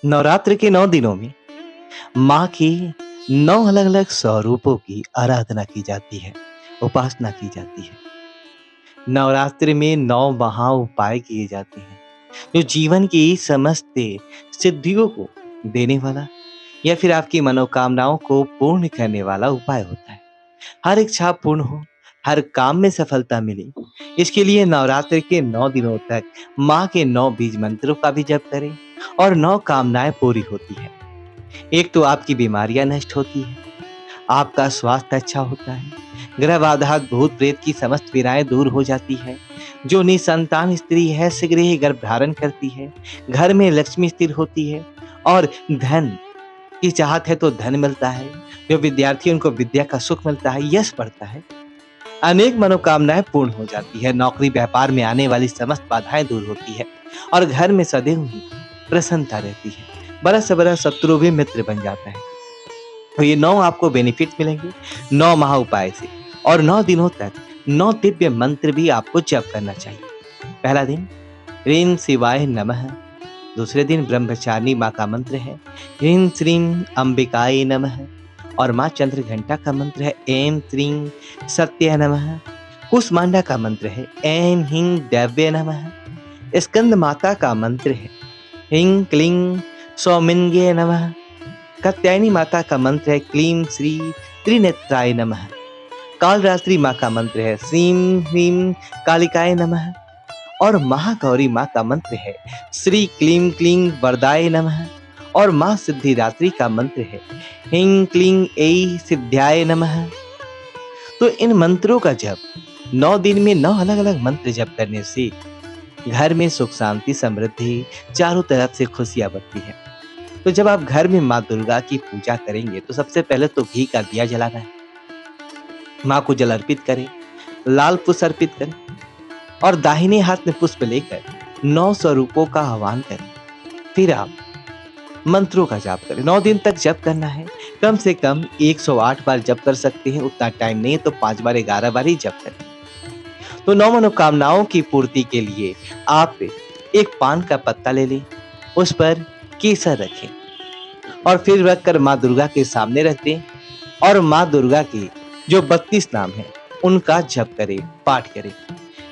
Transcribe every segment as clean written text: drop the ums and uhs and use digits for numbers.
नवरात्र के 9 दिनों में माँ की 9 अलग-अलग स्वरूपों की आराधना की जाती है, उपासना की जाती है। नवरात्रि में 9 महा उपाय किए जाते हैं, जो जीवन की समस्त सिद्धियों को देने वाला या फिर आपकी मनोकामनाओं को पूर्ण करने वाला उपाय होता है। हर इच्छा पूर्ण हो, हर काम में सफलता मिले, इसके लिए नवरात्रि के 9 दिनों तक माँ के 9 बीज मंत्रों का भी जप करें और 9 कामनाएँ पूरी होती हैं। एक तो आपकी बीमारियां नष्ट होती है, आपका स्वास्थ्य अच्छा होता है, ग्रह बाधा भूत प्रेत की समस्त पीड़ाएं दूर हो जाती है। जो निसंतान स्त्री है शीघ्र ही गर्भ धारण करती है, घर में लक्ष्मी स्थिर होती है और धन की चाहत है तो धन मिलता है। जो विद्यार्थी उनको विद्या का सुख मिलता है, यश बढ़ता है, अनेक मनोकामनाएं पूर्ण हो जाती है, नौकरी व्यापार में आने वाली समस्त बाधाएं दूर होती है और घर में सदैव ही प्रसन्नता रहती है। बड़ा से बड़ा शत्रु भी मित्र बन जाता है। तो ये 9 आपको बेनिफिट मिलेंगे 9 महा उपाय से और 9 दिनों तक 9 दिव्य मंत्र भी आपको जप करना चाहिए। पहला दिन ह्रीं शिवाय नमः, दूसरे दिन ब्रह्मचारिणी माँ का मंत्र है ह्रीं श्रीं अंबिकाय नमः और माँ चंद्र घंटा का मंत्र है ऐं श्रीं सत्य नमः। कुसमांडा का मंत्र है ऐं ह्रीं दैव्य नमः। स्कंद माता का मंत्र है ह्रीं क्लीं सौमिन्ये नमः। कात्यायनी माता का मंत्र है क्लीं श्री त्रिनेत्राय नमः। कालरात्रि माँ का मंत्र है श्रीं ह्रीं कालिकाय नमः और महागौरी माँ का मंत्र है श्री क्लीं क्लीं वरदाय नमः और माँ सिद्धिदात्री का मंत्र है ह्रीं क्लीं ऐ सिद्ध्याय नमः। तो इन मंत्रों का जप 9 दिन में 9 अलग-अलग मंत्र जप करने से घर में सुख शांति समृद्धि चारों तरफ से खुशियां बढ़ती है। तो जब आप घर में माँ दुर्गा की पूजा करेंगे तो सबसे पहले तो घी का दिया जलाना है, माँ को जल अर्पित करें, लाल पुष्प अर्पित करें और दाहिने हाथ में पुष्प लेकर 9 स्वरूपों का आह्वान करें। फिर आप मंत्रों का जाप करें। 9 दिन तक जप करना है, कम से कम 108 बार जप कर सकते हैं, उतना टाइम नहीं है तो 5 बार 11 बार ही जप करें। तो 9 मनोकामनाओं की पूर्ति के लिए आप एक पान का पत्ता ले लें, उस पर केसर रखें और फिर रखकर माँ दुर्गा के सामने रख दें और माँ दुर्गा के जो 32 नाम हैं उनका जप करें, पाठ करें।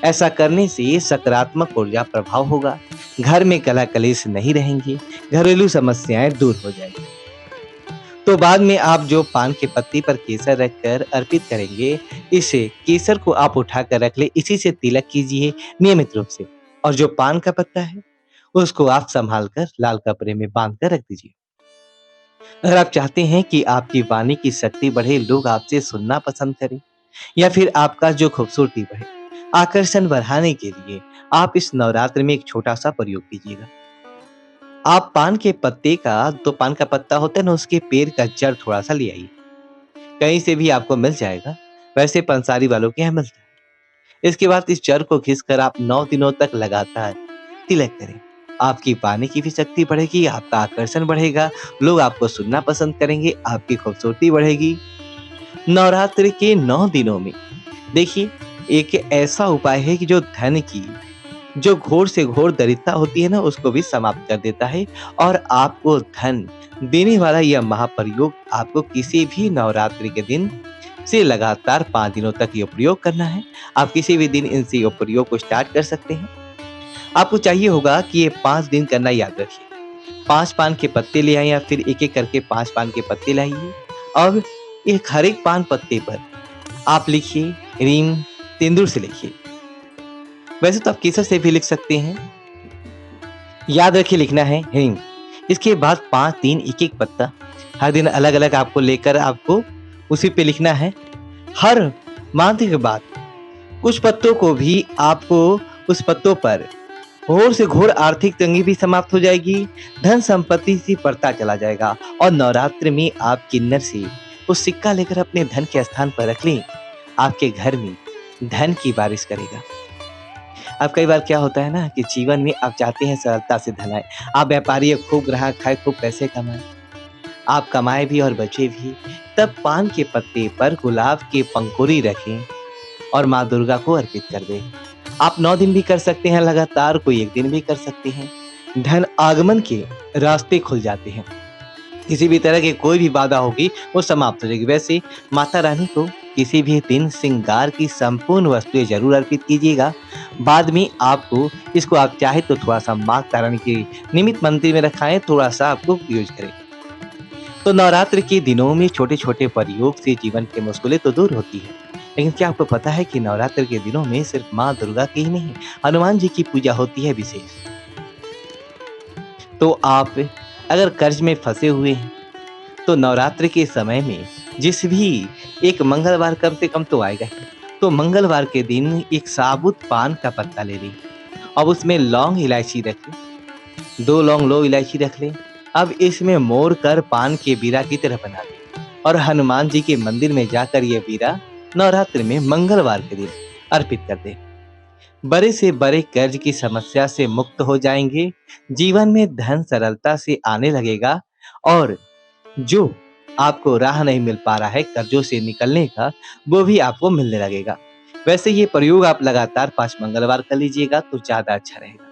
ऐसा करने से सकारात्मक ऊर्जा प्रभाव होगा, घर में कलह कलेश नहीं रहेंगे, घरेलू समस्याएं दूर हो जाएंगी। तो बाद में आप जो पान के पत्ती पर केसर रखकर अर्पित करेंगे, इसे केसर को आप उठाकर रख ले, इसी से तिलक कीजिए नियमित रूप से और जो पान का पत्ता है उसको आप संभाल कर लाल कपड़े में बांध कर रख दीजिए। अगर आप चाहते हैं कि आपकी वाणी की शक्ति बढ़े, लोग आपसे सुनना पसंद करें या फिर आपका जो खूबसूरती बढ़े, आकर्षण बढ़ाने के लिए आप इस नवरात्र में एक छोटा सा प्रयोग कीजिएगा। आप पान के पत्ते का तो पान का पत्ता होता है ना, उसके पेड़ का जड़ थोड़ा सा ले आइए, कहीं से भी आपको मिल जाएगा, वैसे पंसारी वालों के यहाँ मिलता है। इसके बाद इस जड़ को घिसकर आप 9 दिनों तक लगातार तिलक करें। आपकी पानी की भी शक्ति बढ़ेगी, आपका आकर्षण बढ़ेगा, लोग आपको सुनना पसंद करेंगे, आपकी खूबसूरती बढ़ेगी। नवरात्रि के 9 दिनों में देखिए एक ऐसा उपाय है कि जो धन की जो घोर से घोर दरिद्रता होती है ना, उसको भी समाप्त कर देता है और आपको धन देने वाला यह महाप्रयोग आपको किसी भी नवरात्रि के दिन से लगातार 5 दिनों तक ये प्रयोग करना है। आप किसी भी दिन इनसे ये प्रयोग को स्टार्ट कर सकते हैं। आपको चाहिए होगा कि ये 5 दिन करना याद रखिए। 5 पान के पत्ते ले आएँ या फिर एक-एक करके 5 पान के पत्ते लाइए और एक हर एक पान पत्ते पर आप लिखिए ह्रीं, तेंदुल से लिखिए। वैसे तो आप केसर से भी लिख सकते हैं। याद रखिए लिखना है ह्रीं। इसके बाद 5 3 एक-एक पत्ता हर दिन अलग-अलग आपको लेकर आपको उसी पे लिखना है। हर मंत्र के बाद कुछ पत्तों को भी आपको उस पत्तों पर घोर से घोर आर्थिक तंगी भी समाप्त हो जाएगी, धन संपत्ति से बढ़ता चला जाएगा और नवरात्र में आप किन्नर से वो सिक्का लेकर अपने धन के स्थान पर रख लें, आपके घर में धन की बारिश करेगा। अब कई बार क्या होता है ना कि जीवन में आप चाहते हैं सरलता से धन आए, आप व्यापारी हैं, खूब ग्राहक खाए, खूब पैसे कमाए, आप कमाए भी और बचे भी, तब पान के पत्ते पर गुलाब की पंखुड़ी रखें और माँ दुर्गा को अर्पित कर दें। आप 9 दिन भी कर सकते हैं लगातार, कोई 1 दिन भी कर सकते हैं। धन आगमन के रास्ते खुल जाते हैं। किसी भी तरह की कोई भी बाधा होगी वो समाप्त हो जाएगी। वैसे माता रानी को किसी भी दिन श्रृंगार की संपूर्ण वस्तुएं जरूर अर्पित कीजिएगा। बाद में आपको इसको आप चाहे तो थोड़ा-सा माता रानी के निमित्त मंदिर में रखाएँ, थोड़ा-सा आपको यूज़ करें। तो नवरात्र के दिनों में छोटे-छोटे प्रयोग से जीवन की मुश्किलें तो दूर होती है। लेकिन क्या आपको पता है कि नवरात्र के दिनों में सिर्फ माँ दुर्गा की ही नहीं, हनुमान जी की पूजा होती है विशेष। तो आप अगर कर्ज में फँसे हुए हैं, तो नवरात्रि के समय में जिस भी एक मंगलवार कम से कम तो आएगा ही। तो मंगलवार के दिन एक साबुत पान का पत्ता ले लें। अब उसमें लौंग इलायची रख लें, 2 लौंग लो इलायची रख लें। अब इसमें मोड़ कर पान के बीरा की तरह बना लें और हनुमान जी के मंदिर में जाकर ये बीरा नवरात्रि में मंगलवार के दिन अर्पित कर दें। बड़े से बड़े कर्ज की समस्या से मुक्त हो जाएंगे, जीवन में धन सरलता से आने लगेगा और जो आपको राह नहीं मिल पा रहा है कर्जों से निकलने का, वो भी आपको मिलने लगेगा। वैसे ये प्रयोग आप लगातार 5 मंगलवार कर लीजिएगा तो ज़्यादा अच्छा रहेगा।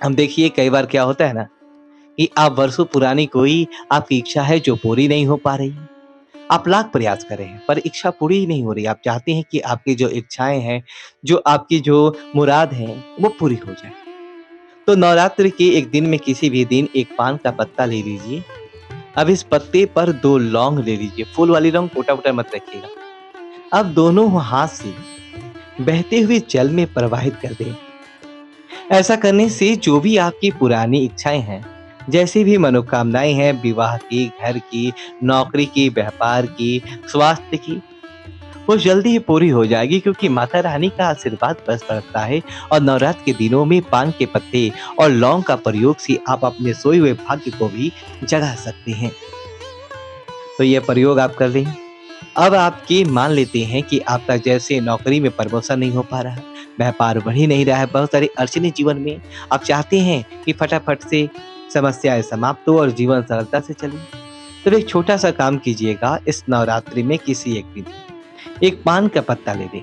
हम देखिए कई बार क्या होता है ना कि आप वर्षों पुरानी कोई आपकी इच्छा है जो पूरी नहीं हो पा रही है। आप लाख प्रयास कर रहे हैं पर इच्छा पूरी ही नहीं हो रही। आप चाहते हैं कि आपकी जो इच्छाएँ हैं, जो आपकी जो मुराद हैं, वो पूरी हो जाए। तो नवरात्रि के एक दिन में किसी भी दिन एक पान का पत्ता ले लीजिए। अब इस पत्ते पर 2 लौंग ले लीजिए, फूल वाली लौंग गोटा-गोटा मत रखिएगा। अब दोनों हाथ से बहते हुए जल में प्रवाहित कर दें। ऐसा करने से जो भी आपकी पुरानी इच्छाएँ हैं, जैसी भी मनोकामनाएँ हैं विवाह की, घर की, नौकरी की, व्यापार की, स्वास्थ्य की, वो जल्दी ही पूरी हो जाएगी क्योंकि माता रानी का आशीर्वाद बरस पड़ता है और नवरात्र के दिनों में पान के पत्ते और लौंग का प्रयोग से आप अपने सोए हुए भाग्य को भी जगा सकते हैं। तो ये प्रयोग आप कर लें। अब आपकी मान लेते हैं कि आपका जैसे नौकरी में प्रमोशन नहीं हो पा रहा, व्यापार बढ़ ही नहीं रहा है, बहुत सारी अड़चनें जीवन में, आप चाहते हैं कि फटाफट से समस्याएँ समाप्त हो और जीवन सरलता से चले। तो एक छोटा-सा काम कीजिएगा इस नवरात्रि में किसी एक दिन, एक पान का पत्ता ले लें।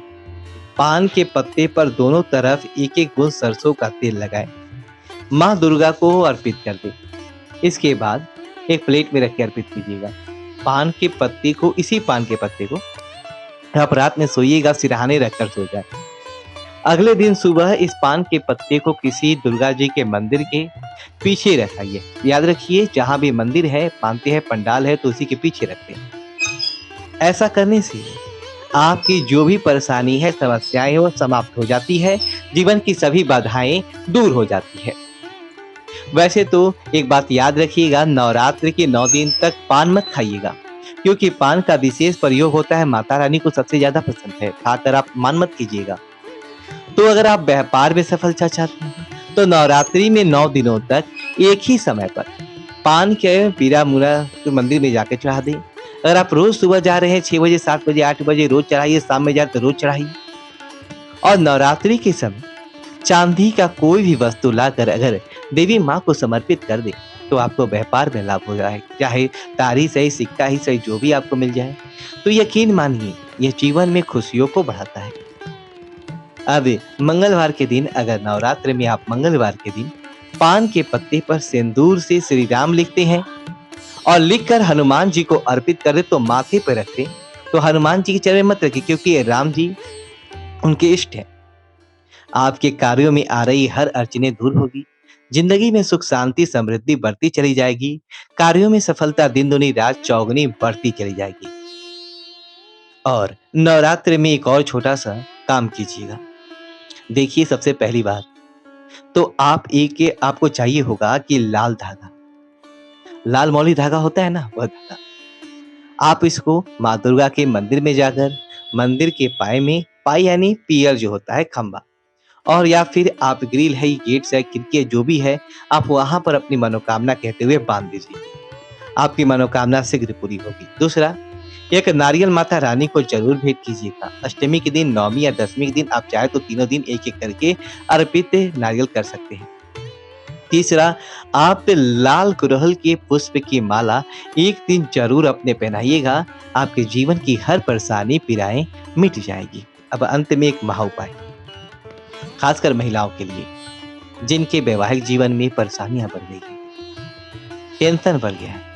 पान के पत्ते पर दोनों तरफ एक-एक बूंद सरसों का तेल लगाएँ। माँ दुर्गा को अर्पित कर दें। इसके बाद एक प्लेट में रख के अर्पित कीजिएगा। पान के पत्ते को इसी पान के पत्ते को आप रात में सोइएगा सिरहाने रखकर सो जाएँ। अगले दिन सुबह इस पान के पत्ते को किसी दुर्गा जी के मंदिर के पीछे रखाइए। याद रखिए जहाँ भी मंदिर है, मानते हैं पंडाल है तो उसी के पीछे रखते हैं। ऐसा करने से आपकी जो भी परेशानी है, समस्याएँ हैं वो समाप्त हो जाती है, जीवन की सभी बाधाएँ दूर हो जाती है। वैसे तो एक बात याद रखिएगा नवरात्रि के 9 दिन तक पान मत खाइएगा, क्योंकि पान का विशेष प्रयोग होता है माता रानी को सबसे ज़्यादा पसंद है, खाकर आप मान मत कीजिएगा। तो अगर आप व्यापार में सफलता चाहते हैं, तो नवरात्रि में 9 दिनों तक एक ही समय पर पान के पीरा-मूरा तो मंदिर में जाके चढ़ा दें। अगर आप रोज़ सुबह जा रहे हैं 6 बजे, 7 बजे, 8 बजे रोज़ चढ़ाइए, शाम में जाए तो रोज़ चढ़ाइए। और नवरात्रि के समय चांदी का कोई भी वस्तु लाकर अगर देवी माँ को समर्पित कर दे तो आपको व्यापार में लाभ हो जाए, चाहे तारी सही सिक्का ही सही जो भी आपको मिल जाए। तो यकीन मानिए यह जीवन में खुशियों को बढ़ाता है। अब मंगलवार के दिन अगर नवरात्र में आप मंगलवार के दिन पान के पत्ते पर सिंदूर से श्री राम लिखते हैं और लिखकर हनुमान जी को अर्पित कर दे तो माथे पर रखें। तो हनुमान जी के चरण मत रखिए क्योंकि ये राम जी उनके इष्ट हैं। आपके कार्यों में आ रही हर अड़चनें दूर होगी। जिंदगी में सुख शांति समृद्धि बढ़ती चली जाएगी। कार्यों में सफलता दिन दुनी रात चौगुनी बढ़ती चली जाएगी। और नवरात्र में एक और छोटा सा काम कीजिएगा। देखिए सबसे पहली बात तो आपको चाहिए होगा कि लाल धागा, लाल मौली धागा होता है ना वह धागा। आप इसको माँ दुर्गा के मंदिर में जाकर मंदिर के पाए में, पाई यानी पियर जो होता है खंबा, और या फिर आप ग्रिल है, गेट्स है, खिड़की है, जो भी है, आप वहाँ पर अपनी मनोकामना कहते हुए बाँध दीजिए। आपकी मनोकामना शीघ्र पूरी होगी। दूसरा, एक नारियल माता रानी को ज़रूर भेंट कीजिएगा। अष्टमी के दिन, नवमी या दशमी के दिन आप चाहे तो तीनों दिन एक-एक करके अर्पित नारियल कर सकते हैं। तीसरा, आप लाल गुड़हल के पुष्प की माला एक दिन ज़रूर अपने पहनाइएगा। आपके जीवन की हर परेशानी, पीड़ाएँ मिट जाएगी। अब अंत में एक महा उपाय, खासकर महिलाओं के लिए। जिनके वैवाहिक जीवन में परेशानियाँ बढ़ गई हैं, टेंशन बढ़ गया है।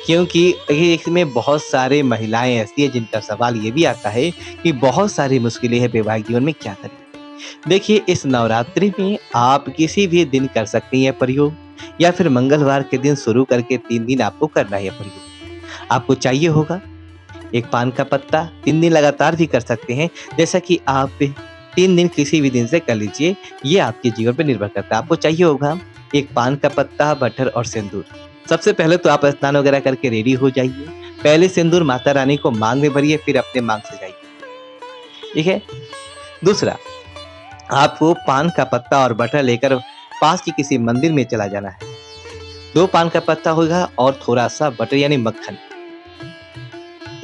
क्योंकि ये इसमें बहुत सारे महिलाएँ ऐसी हैं जिनका सवाल ये भी आता है कि बहुत सारी मुश्किलें हैं वैवाहिक जीवन में, क्या करें? देखिए, इस नवरात्रि में आप किसी भी दिन कर सकती हैं प्रयोग, या फिर मंगलवार के दिन शुरू करके 3 दिन आपको करना है प्रयोग। आपको चाहिए होगा एक पान का पत्ता, 3 दिन लगातार भी कर सकते हैं। जैसा कि आप 3 दिन किसी भी दिन से कर लीजिए, ये आपके जीवन पे निर्भर करता है। आपको चाहिए होगा एक पान का पत्ता, बटर और सिंदूर। सबसे पहले तो आप स्नान वगैरह करके रेडी हो जाइए। पहले सिंदूर माता रानी को माँग में भरिए, फिर अपने माँग से जाइए। ठीक है? दूसरा, आपको पान का पत्ता और बटर लेकर पास की किसी मंदिर में चला जाना है। 2 पान का पत्ता होगा और थोड़ा-सा बटर यानी मक्खन।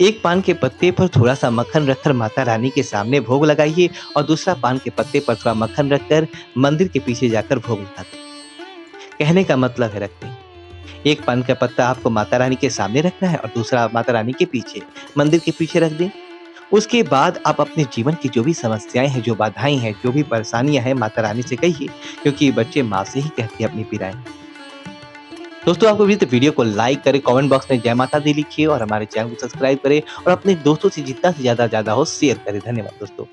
एक पान के पत्ते पर थोड़ा-सा मक्खन रखकर माता रानी के सामने भोग लगाइए और दूसरा पान के पत्ते पर थोड़ा मक्खन रखकर मंदिर के पीछे जाकर भोग लगा दें। कहने का मतलब है रखते हैं। एक पान का पत्ता आपको माता रानी के सामने रखना है और दूसरा माता रानी के पीछे, मंदिर के पीछे रख दें। उसके बाद आप अपने जीवन की जो भी समस्याएँ हैं, जो बाधाएँ हैं, जो भी परेशानियाँ हैं, माता रानी से कहिए, क्योंकि बच्चे माँ से ही कहते हैं अपनी पीड़ाएँ। दोस्तों, आपको भी तो वीडियो को लाइक करें, कमेंट बॉक्स में जय माता दी लिखिए और हमारे चैनल को सब्सक्राइब करें और अपने दोस्तों से जितना से ज़्यादा हो शेयर करें। धन्यवाद दोस्तों।